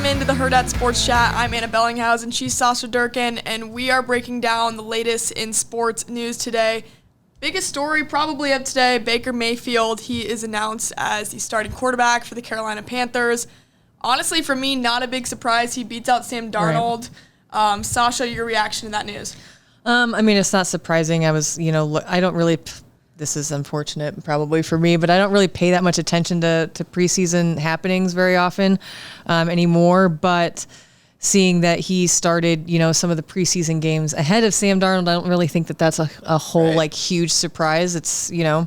into the Hurrdat Sports Chat. I'm Anna Bellinghausen, she's Sausha Durkan, and we are breaking down the latest in sports news today. Biggest story probably of today, Baker Mayfield. He is announced as the starting quarterback for the Carolina Panthers. Honestly, for me, not a big surprise. He beats out Sam Darnold. Right. Sausha, your reaction to that news? I mean, it's not surprising. I don't really, this is unfortunate probably for me, but I don't really pay that much attention to preseason happenings very often anymore. But seeing that he started, some of the preseason games ahead of Sam Darnold, I don't really think that that's a whole right. huge surprise. It's, when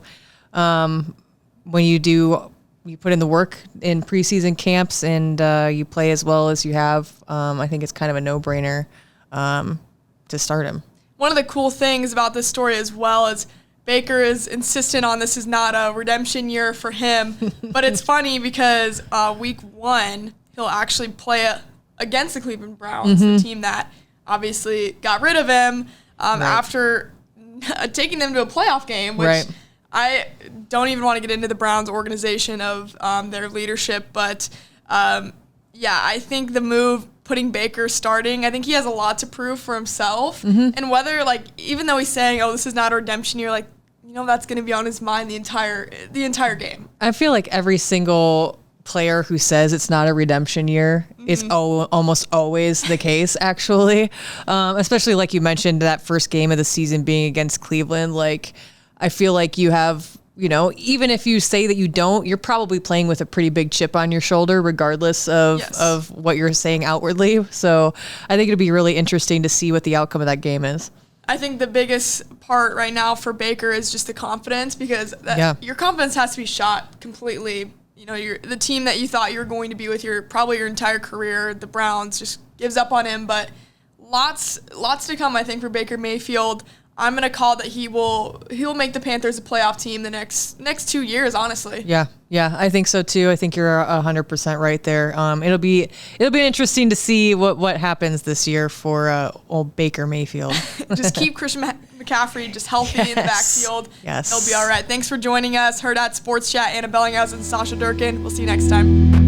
you put in the work in preseason camps and you play as well as you have, I think it's kind of a no-brainer to start him. One of the cool things about this story as well is Baker is insistent on this is not a redemption year for him. But it's funny because week 1, he'll actually play against the Cleveland Browns, the team that obviously got rid of him after taking them to a playoff game, which I don't even want to get into the Browns organization of their leadership. But, I think the move, putting Baker starting, I think he has a lot to prove for himself. And whether, even though he's saying, oh, this is not a redemption year, that's going to be on his mind the entire game. I feel like every single player who says it's not a redemption year is almost always the case, actually. Especially like you mentioned, that first game of the season being against Cleveland. I feel like you have, even if you say that you don't, you're probably playing with a pretty big chip on your shoulder, regardless of what you're saying outwardly. So I think it'll be really interesting to see what the outcome of that game is. I think the biggest part right now for Baker is just the confidence, because your confidence has to be shot completely. The team that you thought you were going to be with probably your entire career, the Browns, just gives up on him. But lots to come, I think, for Baker Mayfield. I'm going to call that he'll make the Panthers a playoff team the next 2 years, honestly. Yeah, I think so too. I think you're 100% right there. It'll be interesting to see what happens this year for old Baker Mayfield. Just keep Christian McCaffrey just healthy in the backfield. Yes. He'll be all right. Thanks for joining us. Hurrdat Sports Chat, Anna Bellinghausen and Sausha Durkan. We'll see you next time.